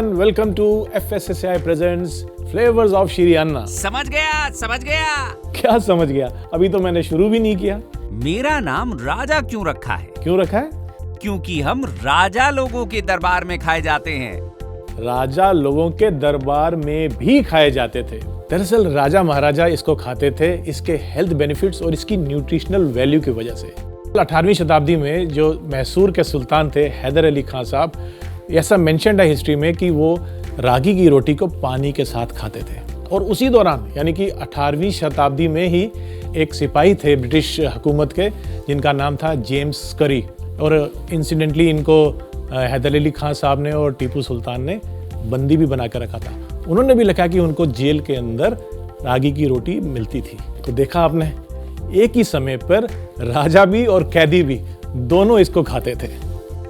everyone, welcome to FSSAI presents Flavors of Shri अन्ना। समझ गया। क्या समझ गया? अभी तो मैंने शुरू भी नहीं किया। मेरा नाम राजा क्यों रखा है? क्यों रखा है? क्योंकि हम राजा लोगों के दरबार में खाए जाते हैं। राजा लोगों के दरबार में भी खाए जाते थे। दरअसल राजा महाराजा इसको खाते थे इसके हेल्थ बेनिफिट्स और इसकी न्यूट्रिशनल वैल्यू की वजह से। 18वीं शताब्दी में जो मैसूर के सुल्तान थे हैदर अली खान साहब, ऐसा मेंशन्ड है हिस्ट्री में कि वो रागी की रोटी को पानी के साथ खाते थे। और उसी दौरान यानी कि 18वीं शताब्दी में ही एक सिपाही थे ब्रिटिश हुकूमत के जिनका नाम था जेम्स करी, और इंसिडेंटली इनको हैदर अली खान साहब ने और टीपू सुल्तान ने बंदी भी बना कर रखा था। उन्होंने भी लिखा कि उनको जेल के अंदर रागी की रोटी मिलती थी। तो देखा आपने, एक ही समय पर राजा भी और कैदी भी दोनों इसको खाते थे।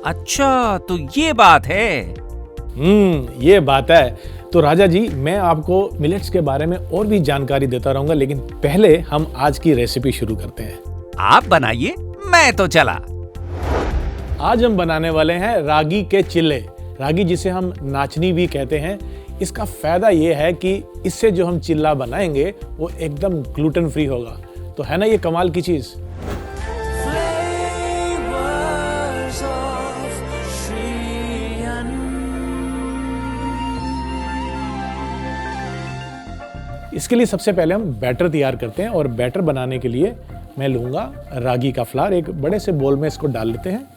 अच्छा, तो ये बात है। ये बात है। तो राजा जी, मैं आपको मिलेट्स के बारे में और भी जानकारी देता रहूंगा, लेकिन पहले हम आज की रेसिपी शुरू करते हैं। आप बनाइए, मैं तो चला। आज हम बनाने वाले हैं रागी के चिल्ले। रागी जिसे हम नाचनी भी कहते हैं। इसका फायदा ये है कि इससे जो हम चिल्ला बनाएंगे वो एकदम ग्लूटेन फ्री होगा। तो है ना ये कमाल की चीज। इसके लिए सबसे पहले हम बैटर तैयार करते हैं, और बैटर बनाने के लिए मैं लूंगा रागी का फ्लावर। एक बड़े से बोल में इसको डाल लेते हैं।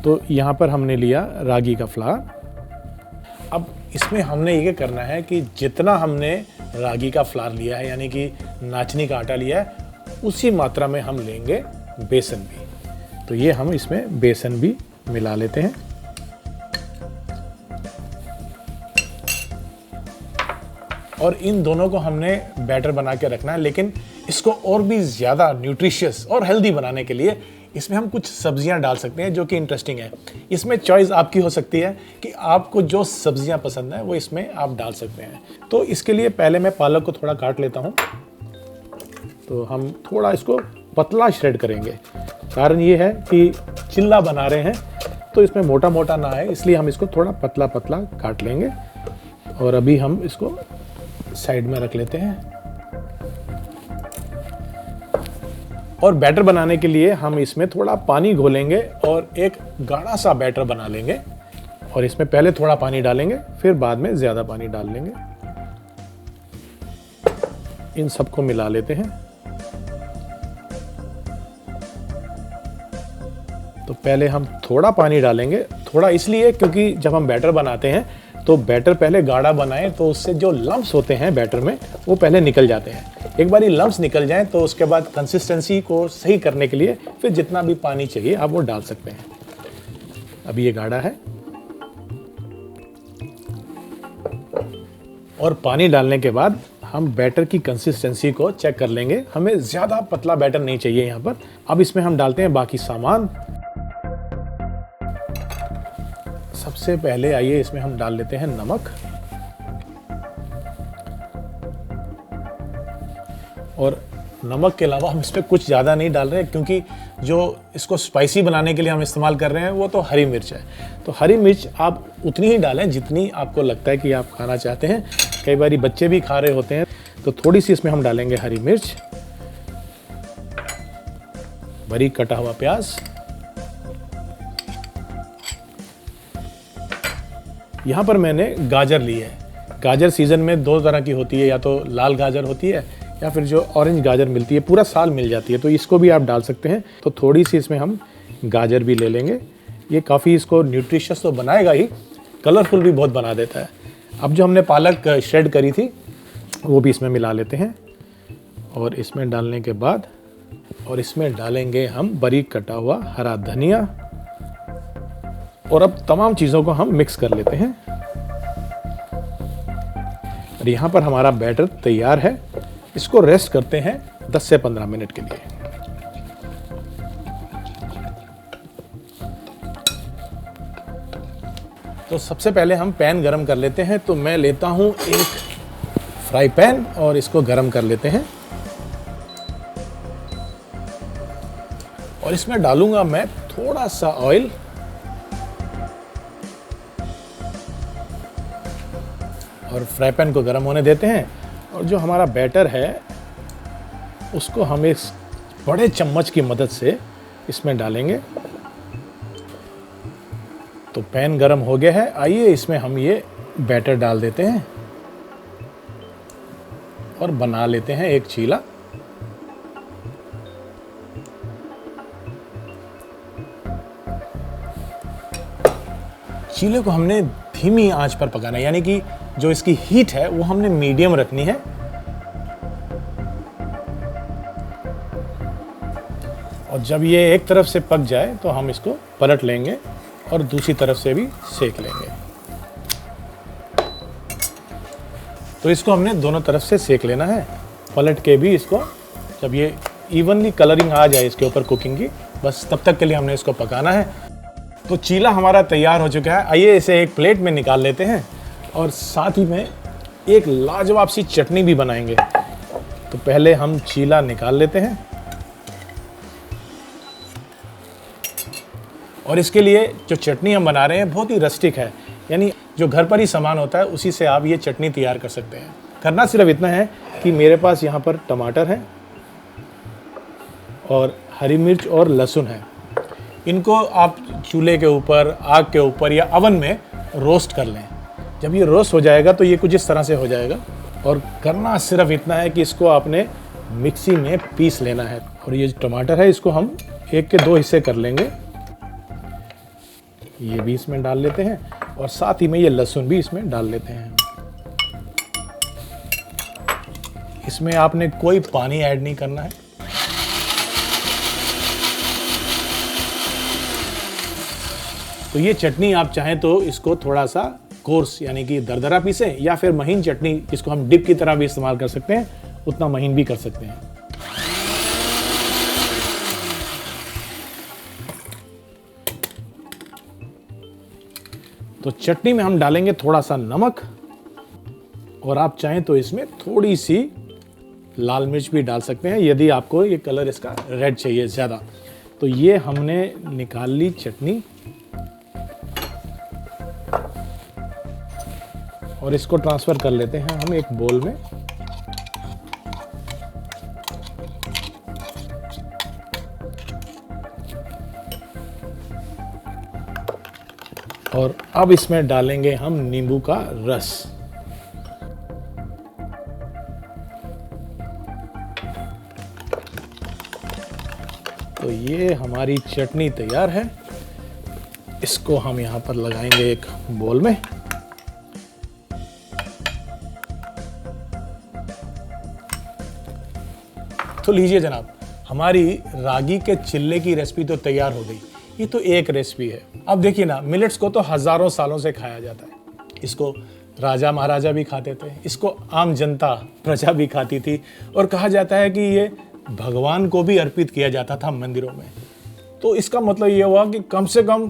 तो यहाँ पर हमने लिया रागी का फ्लावर। अब इसमें हमने ये करना है कि जितना हमने रागी का फ्लावर लिया है यानी कि नाचनी का आटा लिया है, उसी मात्रा में हम लेंगे बेसन भी। तो ये हम इसमें बेसन भी मिला लेते हैं। और इन दोनों को हमने बैटर बना के रखना है, लेकिन इसको और भी ज़्यादा न्यूट्रिशियस और हेल्दी बनाने के लिए इसमें हम कुछ सब्जियां डाल सकते हैं जो कि इंटरेस्टिंग है। इसमें चॉइस आपकी हो सकती है कि आपको जो सब्जियां पसंद है वो इसमें आप डाल सकते हैं। तो इसके लिए पहले मैं पालक को थोड़ा काट लेता हूं। तो हम थोड़ा इसको पतला श्रेड करेंगे। कारण ये है कि चिल्ला बना रहे हैं तो इसमें मोटा मोटा ना है, इसलिए हम इसको थोड़ा पतला पतला काट लेंगे। और अभी हम इसको साइड में रख लेते हैं। और बैटर बनाने के लिए हम इसमें थोड़ा पानी घोलेंगे और एक गाढ़ा सा बैटर बना लेंगे। और इसमें पहले थोड़ा पानी डालेंगे, फिर बाद में ज्यादा पानी डाल लेंगे। इन सबको मिला लेते हैं। तो पहले हम थोड़ा पानी डालेंगे, थोड़ा इसलिए क्योंकि जब हम बैटर बनाते हैं तो बैटर पहले गाढ़ा बनाएं तो उससे जो लम्प्स होते हैं बैटर में वो पहले निकल जाते हैं। एक बार ये लम्प्स निकल जाएं तो उसके बाद कंसिस्टेंसी को सही करने के लिए फिर जितना भी पानी चाहिए आप वो डाल सकते हैं। अभी ये गाढ़ा है। और पानी डालने के बाद हम बैटर की कंसिस्टेंसी को चेक कर लेंगे। हमें ज़्यादा पतला बैटर नहीं चाहिए यहाँ पर। अब इसमें हम डालते हैं बाकी सामान। सबसे पहले आइए इसमें हम डाल लेते हैं नमक। और नमक के अलावा हम इसमें कुछ ज़्यादा नहीं डाल रहे क्योंकि जो इसको स्पाइसी बनाने के लिए हम इस्तेमाल कर रहे हैं वो तो हरी मिर्च है। तो हरी मिर्च आप उतनी ही डालें जितनी आपको लगता है कि आप खाना चाहते हैं। कई बार बच्चे भी खा रहे होते हैं, तो थोड़ी सी इसमें हम डालेंगे हरी मिर्च, बारीक कटा हुआ प्याज। यहाँ पर मैंने गाजर ली है। गाजर सीजन में दो तरह की होती है, या तो लाल गाजर होती है या फिर जो ऑरेंज गाजर मिलती है, पूरा साल मिल जाती है, तो इसको भी आप डाल सकते हैं। तो थोड़ी सी इसमें हम गाजर भी ले लेंगे। ये काफ़ी इसको न्यूट्रिशियस तो बनाएगा ही, कलरफुल भी बहुत बना देता है। अब जो हमने पालक श्रेड करी थी वो भी इसमें मिला लेते हैं। और इसमें डालने के बाद और इसमें डालेंगे हम बारीक कटा हुआ हरा धनिया। और अब तमाम चीज़ों को हम मिक्स कर लेते हैं। और यहाँ पर हमारा बैटर तैयार है। इसको रेस्ट करते हैं 10 से 15 मिनट के लिए। तो सबसे पहले हम पैन गरम कर लेते हैं। तो मैं लेता हूँ एक फ्राई पैन और इसको गरम कर लेते हैं। और इसमें डालूंगा मैं थोड़ा सा ऑयल। और फ्राई पैन को गर्म होने देते हैं और जो हमारा बैटर है उसको हम इस बड़े चम्मच की मदद से इसमें डालेंगे। तो पैन गर्म हो गया है, आइए इसमें हम ये बैटर डाल देते हैं और बना लेते हैं एक चीला। चीले को हमने धीमी आंच पर पकाना है, यानी कि जो इसकी हीट है वो हमने मीडियम रखनी है। और जब ये एक तरफ से पक जाए तो हम इसको पलट लेंगे और दूसरी तरफ से भी सेक लेंगे। तो इसको हमने दोनों तरफ से सेक लेना है, पलट के भी इसको। जब ये इवनली कलरिंग आ जाए इसके ऊपर कुकिंग की, बस तब तक के लिए हमने इसको पकाना है। तो चीला हमारा तैयार हो चुका है, आइए इसे एक प्लेट में निकाल लेते हैं और साथ ही में एक लाजवाब सी चटनी भी बनाएंगे। तो पहले हम चीला निकाल लेते हैं और इसके लिए जो चटनी हम बना रहे हैं बहुत ही रस्टिक है, यानी जो घर पर ही सामान होता है उसी से आप ये चटनी तैयार कर सकते हैं। करना सिर्फ इतना है कि मेरे पास यहाँ पर टमाटर है और हरी मिर्च और लहसुन है। इनको आप चूल्हे के ऊपर, आग के ऊपर या अवन में रोस्ट कर लें। जब ये रोस्ट हो जाएगा तो ये कुछ इस तरह से हो जाएगा। और करना सिर्फ इतना है कि इसको आपने मिक्सी में पीस लेना है। और ये जो टमाटर है इसको हम 1 के 2 हिस्से कर लेंगे, ये भी इसमें डाल लेते हैं और साथ ही में ये लहसुन भी इसमें डाल लेते हैं। इसमें आपने कोई पानी ऐड नहीं करना है। तो ये चटनी आप चाहें तो इसको थोड़ा सा कोर्स यानी कि दरदरा पीसें, या फिर महीन चटनी जिसको हम डिप की तरह भी इस्तेमाल कर सकते हैं, उतना महीन भी कर सकते हैं। तो चटनी में हम डालेंगे थोड़ा सा नमक और आप चाहें तो इसमें थोड़ी सी लाल मिर्च भी डाल सकते हैं यदि आपको ये कलर इसका रेड चाहिए ज़्यादा। तो ये हमने निकाल ली चटनी और इसको ट्रांसफ़र कर लेते हैं हम एक बोल में। और अब इसमें डालेंगे हम नींबू का रस। तो ये हमारी चटनी तैयार है। इसको हम यहाँ पर लगाएंगे एक बोल में। तो लीजिए जनाब, हमारी रागी के चिल्ले की रेसिपी तो तैयार हो गई। ये तो एक रेसिपी है। अब देखिए ना, मिलेट्स को तो हजारों सालों से खाया जाता है। इसको राजा महाराजा भी खाते थे, इसको आम जनता प्रजा भी खाती थी और कहा जाता है कि ये भगवान को भी अर्पित किया जाता था मंदिरों में। तो इसका मतलब ये हुआ कि कम से कम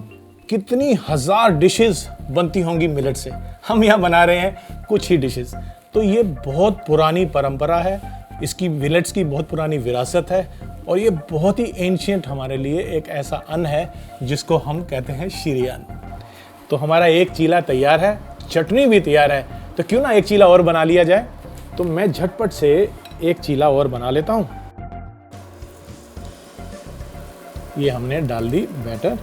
कितनी हजार डिशेस बनती होंगी मिलेट से। हम यहाँ बना रहे हैं कुछ ही डिशेस। तो ये बहुत पुरानी परंपरा है, इसकी मिलेट्स की बहुत पुरानी विरासत है और ये बहुत ही एंशिएंट हमारे लिए एक ऐसा अन्न है जिसको हम कहते हैं श्री अन्न। तो हमारा एक चीला तैयार है, चटनी भी तैयार है, तो क्यों ना एक चीला और बना लिया जाए। तो मैं झटपट से एक चीला और बना लेता हूँ। ये हमने डाल दी बैटर।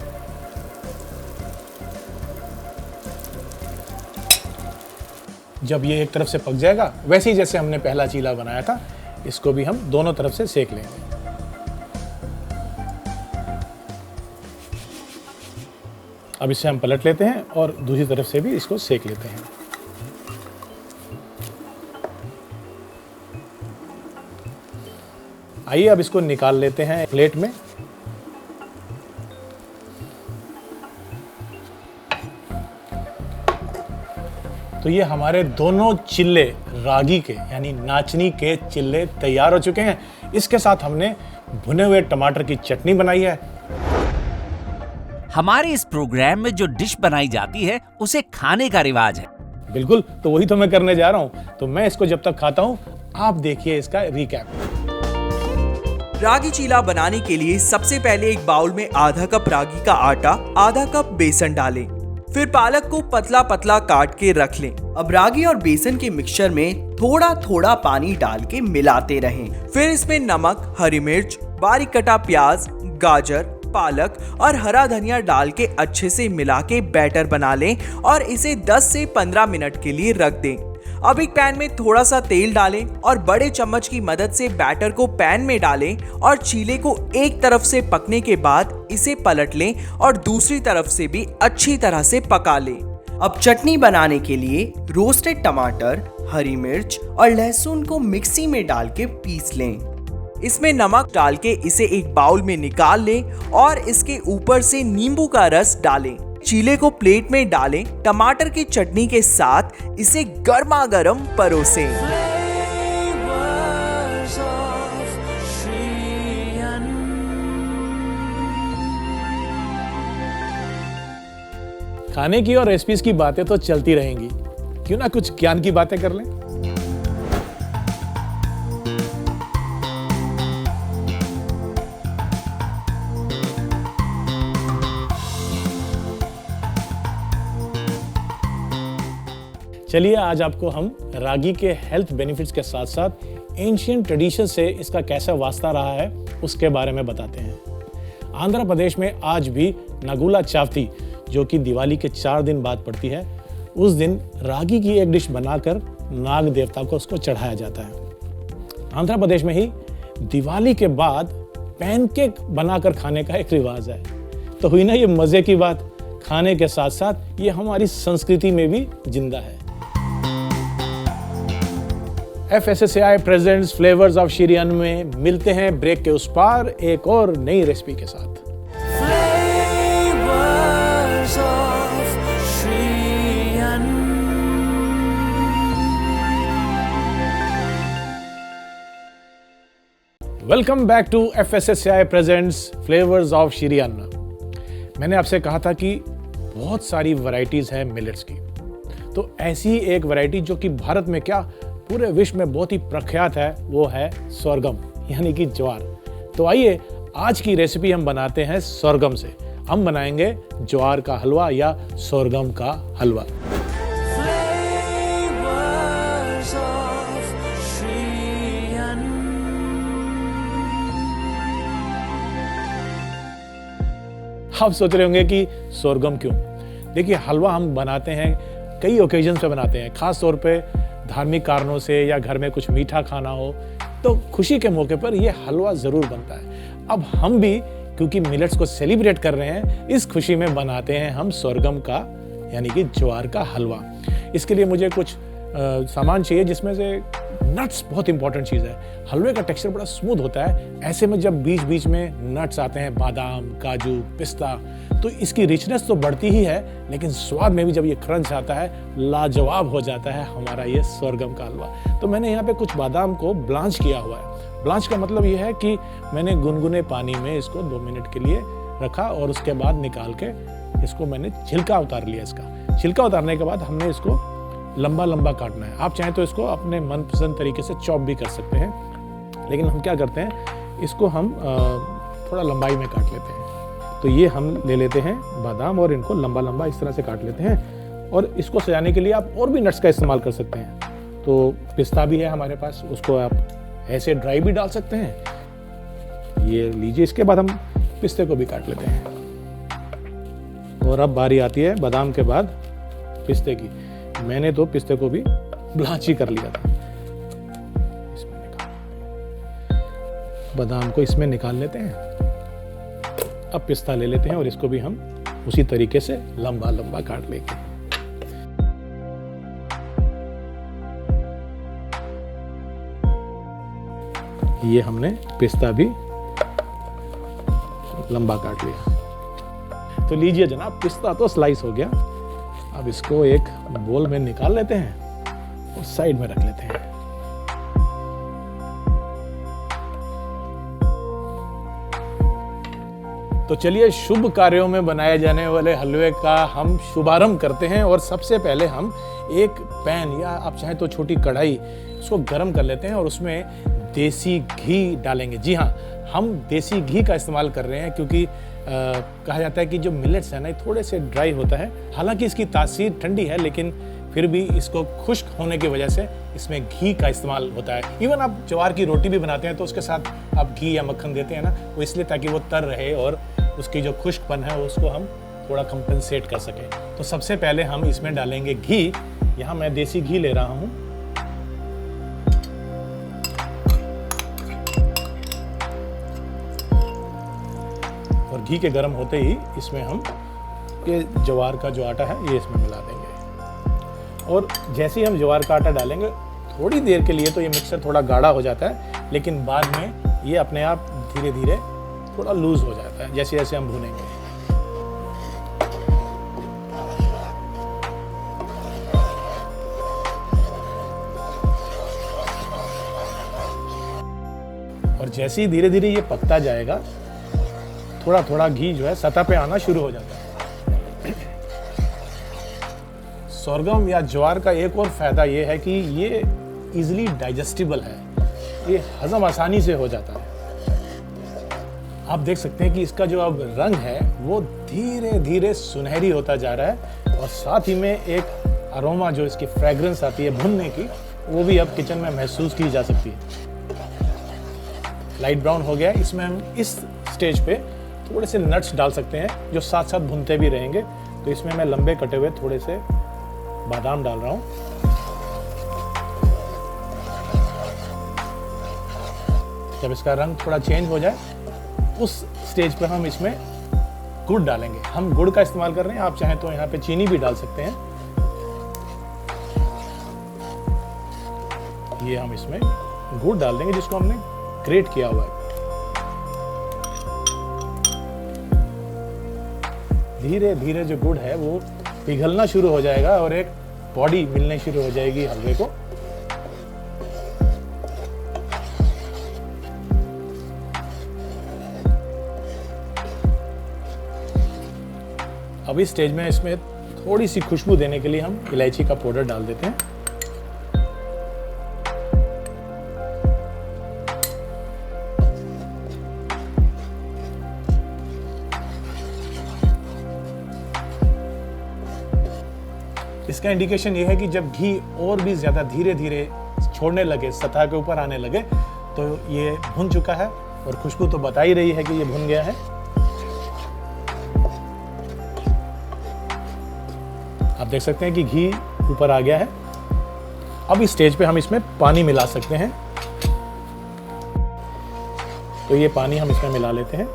जब ये एक तरफ से पक जाएगा, वैसे ही जैसे हमने पहला चीला बनाया था, इसको भी हम दोनों तरफ से सेक लेंगे। अब इसे हम पलट लेते हैं और दूसरी तरफ से भी इसको सेक लेते हैं। आइए अब इसको निकाल लेते हैं प्लेट में। तो ये हमारे दोनों चिल्ले रागी के यानी नाचनी के चिल्ले तैयार हो चुके हैं। इसके साथ हमने भुने हुए टमाटर की चटनी बनाई है। हमारे इस प्रोग्राम में जो डिश बनाई जाती है उसे खाने का रिवाज है। बिल्कुल, तो वही तो मैं करने जा रहा हूं। तो मैं इसको जब तक खाता हूं, आप देखिए इसका रिकैप। रागी चीला बनाने के लिए सबसे पहले एक बाउल में आधा कप रागी का आटा, आधा कप बेसन डालें। फिर पालक को पतला पतला काट के रख लें। अब रागी और बेसन के मिक्सचर में थोड़ा थोड़ा पानी डाल के मिलाते रहें। फिर इसमें नमक, हरी मिर्च, बारीक कटा प्याज, गाजर, पालक और हरा धनिया डाल के अच्छे से मिला के बैटर बना लें और इसे 10 से 15 मिनट के लिए रख दें। अब एक पैन में थोड़ा सा तेल डालें और बड़े चम्मच की मदद से बैटर को पैन में डालें और चीले को एक तरफ से पकने के बाद इसे पलट लें और दूसरी तरफ से भी अच्छी तरह से पका लें। अब चटनी बनाने के लिए रोस्टेड टमाटर, हरी मिर्च और लहसुन को मिक्सी में डाल के पीस लें। इसमें नमक डाल के इसे एक बाउल में निकाल लें और इसके ऊपर से नींबू का रस डालें। चीले को प्लेट में डालें। टमाटर की चटनी के साथ इसे गर्मा गर्म परोसें। खाने की और रेसिपीज की बातें तो चलती रहेंगी, क्यों ना कुछ ज्ञान की बातें कर लें। चलिए आज आपको हम रागी के हेल्थ बेनिफिट्स के साथ साथ एंशिएंट ट्रेडिशन से इसका कैसा वास्ता रहा है उसके बारे में बताते हैं। आंध्र प्रदेश में आज भी नगुला चावती, जो कि दिवाली के 4 दिन बाद पड़ती है, उस दिन रागी की एक डिश बनाकर नाग देवता को उसको चढ़ाया जाता है। आंध्र प्रदेश में ही दिवाली के बाद पैनकेक बनाकर खाने का एक रिवाज है। तो हुई ना ये मजे की बात, खाने के साथ साथ ये हमारी संस्कृति में भी जिंदा है। FSSAI presents flavours of Shri अन्न में मिलते हैं ब्रेक के उस पार एक और नई रेसिपी के साथ। Welcome back to FSSAI presents flavours of Shri Anna. मैंने आपसे कहा था कि बहुत सारी वैरायटीज हैं मिलेट्स की, तो ऐसी एक वैरायटी जो कि भारत में क्या पूरे विश्व में बहुत ही प्रख्यात है, वो है सोरगम यानी कि ज्वार। तो आइए आज की रेसिपी हम बनाते हैं सोरगम से। हम बनाएंगे ज्वार का हलवा या सोरगम का हलवा। आप सोच रहे होंगे कि सोरगम क्यों? देखिए, हलवा हम बनाते हैं कई ओकेजन पे बनाते हैं, खास तौर पे धार्मिक कारणों से या घर में कुछ मीठा खाना हो तो खुशी के मौके पर यह हलवा जरूर बनता है। अब हम भी क्योंकि मिलेट्स को सेलिब्रेट कर रहे हैं, इस खुशी में बनाते हैं हम सोरगम का यानी कि ज्वार का हलवा। इसके लिए मुझे कुछ सामान चाहिए, जिसमें से नट्स बहुत इंपॉर्टेंट चीज़ है। हलवे का टेक्सचर बड़ा स्मूथ होता है, ऐसे में जब बीच बीच में नट्स आते हैं, बादाम, काजू, पिस्ता, तो इसकी रिचनेस तो बढ़ती ही है, लेकिन स्वाद में भी जब ये क्रंच आता है, लाजवाब हो जाता है हमारा ये सोरगम का हलवा। तो मैंने यहाँ पे कुछ बादाम को ब्लांच किया हुआ है। ब्लांच का मतलब ये है कि मैंने गुनगुने पानी में इसको 2 मिनट के लिए रखा और उसके बाद निकाल के इसको मैंने छिलका उतार लिया। इसका छिलका उतारने के बाद हमने इसको लंबा लंबा काटना है। आप चाहें तो इसको अपने मनपसंद तरीके से चॉप भी कर सकते हैं, लेकिन हम क्या करते हैं, इसको हम थोड़ा लंबाई में काट लेते हैं। तो ये हम ले लेते हैं बादाम और इनको लंबा लंबा इस तरह से काट लेते हैं। और इसको सजाने के लिए आप और भी नट्स का इस्तेमाल कर सकते हैं। तो पिस्ता भी है हमारे पास, उसको आप ऐसे ड्राई भी डाल सकते हैं। ये लीजिए, इसके बाद हम पिस्ते को भी काट लेते हैं। और अब बारी आती है बादाम के बाद पिस्ते की। मैंने तो पिस्ते को भी ब्लांच ही कर लिया था। इसमें बादाम को इसमें निकाल लेते हैं। अब पिस्ता ले लेते हैं और इसको भी हम उसी तरीके से लंबा लंबा काट लेंगे। ये हमने पिस्ता भी लंबा काट लिया। तो लीजिए जनाब, पिस्ता तो स्लाइस हो गया। अब इसको एक बोल में निकाल लेते हैं और साइड में रख लेते हैं। तो चलिए शुभ कार्यों में बनाए जाने वाले हलवे का हम शुभारंभ करते हैं। और सबसे पहले हम एक पैन या आप चाहें तो छोटी कढ़ाई, उसको गर्म कर लेते हैं और उसमें देसी घी डालेंगे। जी हाँ, हम देसी घी का इस्तेमाल कर रहे हैं क्योंकि कहा जाता है कि जो मिलेट्स है ना ये थोड़े से ड्राई होता है। हालांकि इसकी तासीर ठंडी है, लेकिन फिर भी इसको खुश्क होने की वजह से इसमें घी का इस्तेमाल होता है। इवन आप ज्वार की रोटी भी बनाते हैं तो उसके साथ आप घी या मक्खन देते हैं ना, वो इसलिए ताकि वो तर रहे और उसकी जो खुश्कपन है उसको हम थोड़ा कंपनसेट कर सकें। तो सबसे पहले हम इसमें डालेंगे घी। यहाँ मैं देसी घी ले रहा हूँ। और घी के गर्म होते ही इसमें हम ये ज्वार का जो आटा है ये इसमें मिला देंगे। और जैसे ही हम ज्वार का आटा डालेंगे थोड़ी देर के लिए तो ये मिक्सर थोड़ा गाढ़ा हो जाता है, लेकिन बाद में ये अपने आप धीरे धीरे थोड़ा लूज हो जाता है जैसे जैसे हम भूनेंगे। और जैसे ही धीरे धीरे ये पकता जाएगा थोड़ा थोड़ा घी जो है सतह पे आना शुरू हो जाता है। सोरगम या ज्वार का एक और फायदा ये है कि ये इजीली डाइजेस्टिबल है, ये हजम आसानी से हो जाता है। आप देख सकते हैं कि इसका जो अब रंग है वो धीरे धीरे सुनहरी होता जा रहा है और साथ ही में एक अरोमा जो इसकी फ्रेग्रेंस आती है भुनने की, वो भी अब किचन में महसूस की जा सकती है। लाइट ब्राउन हो गया। इसमें हम इस स्टेज पे थोड़े से नट्स डाल सकते हैं जो साथ साथ भुनते भी रहेंगे। तो इसमें मैं लंबे कटे हुए थोड़े से बादाम डाल रहा हूँ। जब इसका रंग थोड़ा चेंज हो जाए उस स्टेज पर हम इसमें गुड़ डालेंगे। हम गुड़ का इस्तेमाल कर रहे हैं, आप चाहें तो यहाँ पे चीनी भी डाल सकते हैं। ये हम इसमें गुड़ डाल देंगे जिसको हमने ग्रेट किया हुआ है। धीरे धीरे जो गुड़ है वो पिघलना शुरू हो जाएगा और एक बॉडी मिलने शुरू हो जाएगी हलवे को। अब इस स्टेज में इसमें थोड़ी सी खुशबू देने के लिए हम इलायची का पाउडर डाल देते हैं। इसका इंडिकेशन ये है कि जब घी और भी ज़्यादा धीरे धीरे छोड़ने लगे, सतह के ऊपर आने लगे, तो ये भुन चुका है और खुशबू तो बता ही रही है कि ये भुन गया है। आप देख सकते हैं कि घी ऊपर आ गया है। अब इस स्टेज पे हम इसमें पानी मिला सकते हैं। तो ये पानी हम इसमें मिला लेते हैं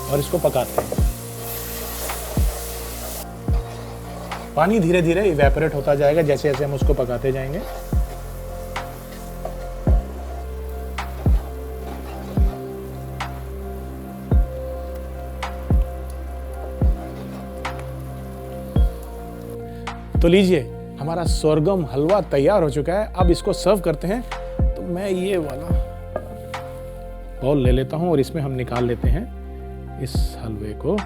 और इसको पकाते हैं। पानी धीरे धीरे इवेपोरेट होता जाएगा जैसे जैसे हम उसको पकाते जाएंगे। तो लीजिए, हमारा सोरगम हलवा तैयार हो चुका है। अब इसको सर्व करते हैं। तो मैं ये वाला बाउल ले लेता हूं और इसमें हम निकाल लेते हैं इस हलवे को।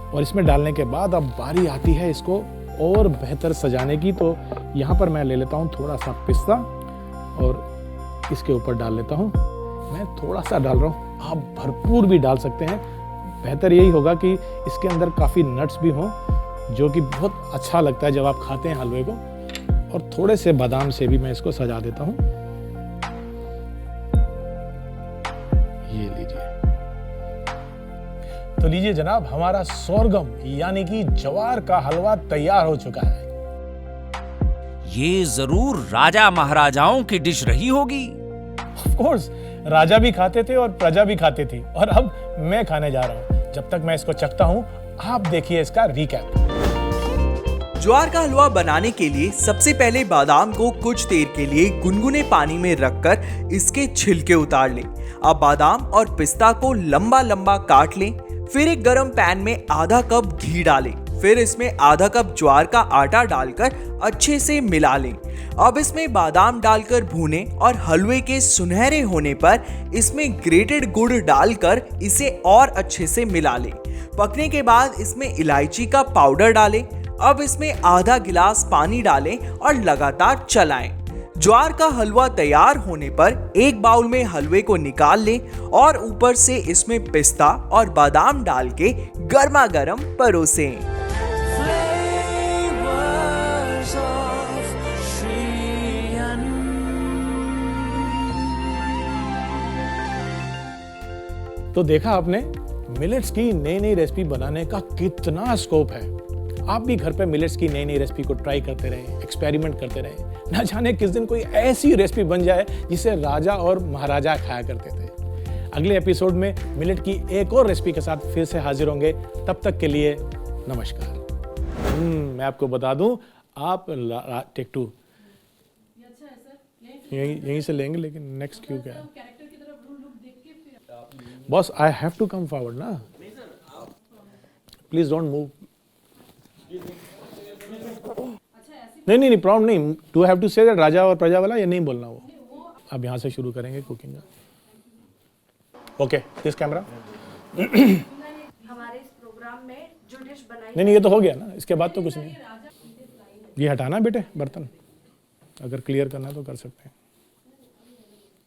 और इसमें डालने के बाद अब बारी आती है इसको और बेहतर सजाने की। तो यहाँ पर मैं ले लेता हूँ थोड़ा सा पिस्ता और इसके ऊपर डाल लेता हूँ। मैं थोड़ा सा डाल रहा हूँ, आप भरपूर भी डाल सकते हैं। बेहतर यही होगा कि इसके अंदर काफ़ी नट्स भी हों, जो कि बहुत अच्छा लगता है जब आप खाते हैं हलवे को। और थोड़े से बादाम से भी मैं इसको सजा देता हूँ। ये लीजिए। तो लीजिए जनाब, हमारा सोरगम यानी कि ज्वार का हलवा तैयार हो चुका है। ये जरूर राजा महाराजाओं की डिश रही होगी। ऑफ कोर्स, राजा भी खाते थे और प्रजा भी खाती थी, और अब मैं खाने जा रहा हूँ। जब तक मैं इसको चखता हूँ, आप देखिए इसका रिकैप। ज्वार का हलवा बनाने के लिए सबसे पहले बादाम को कुछ देर के लिए गुनगुने पानी में रखकर इसके छिलके उतार लें। अब बादाम और पिस्ता को लंबा लंबा काट लें। फिर एक गरम पैन में आधा कप घी डालें। फिर इसमें आधा कप ज्वार का आटा डालकर अच्छे से मिला लें। अब इसमें बादाम डालकर भूने और हलवे के सुनहरे होने पर इसमें ग्रेटेड गुड़ डालकर इसे और अच्छे से मिला लें। पकने के बाद इसमें इलायची का पाउडर डालें। अब इसमें आधा गिलास पानी डालें और लगातार चलाएं। ज्वार का हलवा तैयार होने पर एक बाउल में हलवे को निकाल लें और ऊपर से इसमें पिस्ता और बादाम डाल के गर्मा गर्म परोसें। तो देखा आपने मिलेट्स की नई नई रेसिपी बनाने का कितना स्कोप है। आप भी घर पे मिलेट्स की नई नई रेसिपी को ट्राई करते रहें, एक्सपेरिमेंट करते रहें। ना जाने किस दिन कोई ऐसी रेसिपी बन जाए जिसे राजा और महाराजा खाया करते थे। अगले एपिसोड में मिलेट की एक और रेसिपी के साथ फिर से हाजिर होंगे। तब तक के लिए नमस्कार। मैं आपको बता दूं, आप टेक 2 यहीं से लेंगे, लेकिन नेक्स्ट क्यों क्या है boss? I have to come forward ना, प्लीज डोंट मूव। नहीं प्रॉब्लम नहीं। To have to say that राजा और प्रजा वाला, या नहीं बोलना वो? अब यहाँ से शुरू करेंगे कुकिंग का। Okay, this camera. हमारे इस प्रोग्राम में जो डिश बनाई नहीं ये तो हो गया ना, इसके बाद तो कुछ नहीं। ये हटाना बेटे बर्तन, अगर क्लियर करना तो कर सकते हैं।